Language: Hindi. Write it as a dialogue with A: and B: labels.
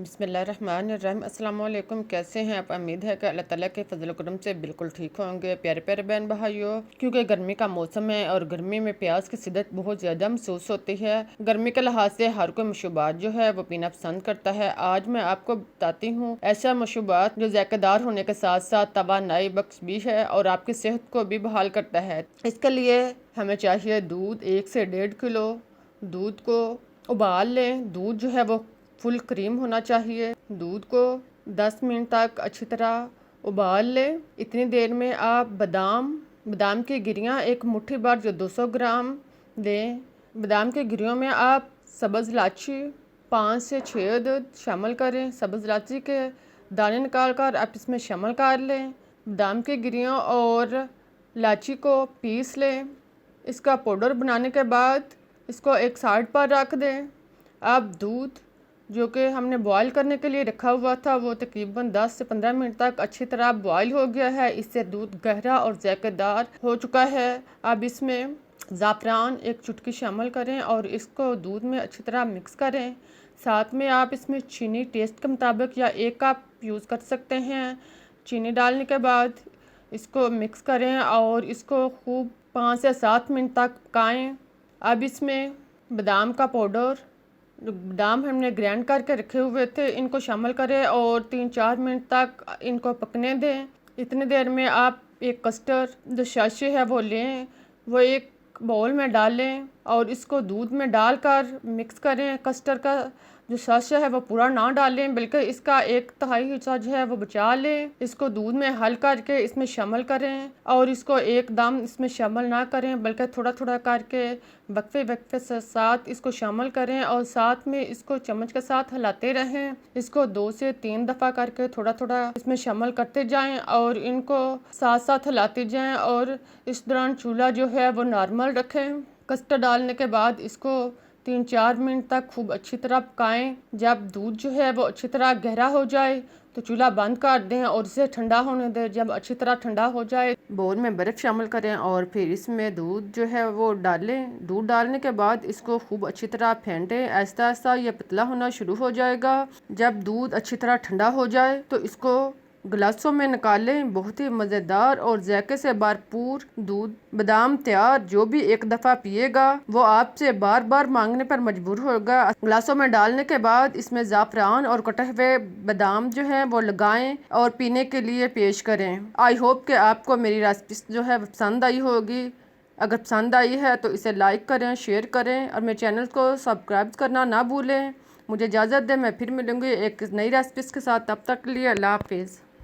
A: बिस्मिल्लाहिर्रहमानिर्रहीम। अस्सलाम वालेकुम। कैसे हैं आप? उम्मीद है कि अल्लाह ताला के फजल करम से बिल्कुल ठीक होंगे। प्यारे प्यारे बहन भाइयों, क्योंकि गर्मी का मौसम है और गर्मी में प्याज की शिद्दत बहुत ज़्यादा महसूस होती है। गर्मी के लिहाज से हर कोई मशरूबात जो है वो पीना पसंद करता है। आज मैं आपको बताती हूँ ऐसा मशरूबात जो जायकेदार होने के साथ साथ तवानाई बख्श भी है और आपकी सेहत को भी बहाल करता है। इसके लिए हमें चाहिए दूध 1 से 1.5 किलो। दूध को उबाल लें। दूध जो है वो फुल क्रीम होना चाहिए। दूध को 10 मिनट तक अच्छी तरह उबाल लें। इतनी देर में आप बादाम की गिरियाँ एक मुट्ठी भर जो 200 ग्राम दें। बादाम की गिरियों में आप सब्ज़ इलायची 5 से 6 अदद शामिल करें। सब्ज़ इलायची के दाने निकाल कर आप इसमें शामिल कर लें। बादाम की गिरियों और इलायची को पीस लें। इसका पाउडर बनाने के बाद इसको एक साइड पर रख दें। आप दूध जो कि हमने बॉईल करने के लिए रखा हुआ था वो तकरीबन 10 से 15 मिनट तक अच्छी तरह बॉईल हो गया है। इससे दूध गहरा और जायकेदार हो चुका है। अब इसमें ज़ाफ़रान एक चुटकी शामिल करें और इसको दूध में अच्छी तरह मिक्स करें। साथ में आप इसमें चीनी टेस्ट के मुताबिक या 1 कप यूज़ कर सकते हैं। चीनी डालने के बाद इसको मिक्स करें और इसको खूब 5 से 7 मिनट तक पकाएं। अब इसमें बादाम का पाउडर, बादाम हमने ग्राइंड करके रखे हुए थे, इनको शामिल करें और 3-4 मिनट तक इनको पकने दें। इतनी देर में आप एक कस्टर्ड जो शाशी है वो लें, वो एक बाउल में डालें और इसको दूध में डालकर मिक्स करें। कस्टर्ड का जो साशा है वो पूरा ना डालें, बल्कि इसका 1/3 हिस्सा जो है वो बचा लें। इसको दूध में हल करके इसमें शामिल करें और इसको एकदम इसमें शामिल ना करें, बल्कि थोड़ा थोड़ा करके वक्फे वक्फे से साथ इसको शामिल करें और साथ में इसको चम्मच के साथ हिलाते रहें। इसको 2 से 3 दफ़ा करके थोड़ा थोड़ा इसमें शामिल करते जाएं और इनको साथ साथ हिलाते जाएं और इस दौरान चूल्हा जो है वो नॉर्मल रखें। कस्टर्ड डालने के बाद इसको 3-4 मिनट तक खूब अच्छी तरह पकाएं। जब दूध जो है वो अच्छी तरह गहरा हो जाए तो चूल्हा बंद कर दें और इसे ठंडा होने दें। जब अच्छी तरह ठंडा हो जाए बाउल में बर्फ़ शामिल करें और फिर इसमें दूध जो है वो डालें। दूध डालने के बाद इसको खूब अच्छी तरह फेंटें। आहिस्ता आहिस्ता ये पतला होना शुरू हो जाएगा। जब दूध अच्छी तरह ठंडा हो जाए तो इसको गिलासों में निकालें। बहुत ही मज़ेदार और जायके से भरपूर दूध बादाम तैयार। जो भी एक दफ़ा पिएगा वो आपसे बार बार मांगने पर मजबूर होगा। गिलासों में डालने के बाद इसमें ज़ाफ़रान और कटे हुए बादाम जो है वो लगाएं और पीने के लिए पेश करें। आई होप कि आपको मेरी रेसिपी जो है पसंद आई होगी। अगर पसंद आई है तो इसे लाइक करें, शेयर करें और मेरे चैनल को सब्सक्राइब करना ना भूलें। मुझे इजाज़त दें, मैं फिर मिलूँगी एक नई रेसिपी के साथ। तब तक के लिए अल्लाह हाफिज़।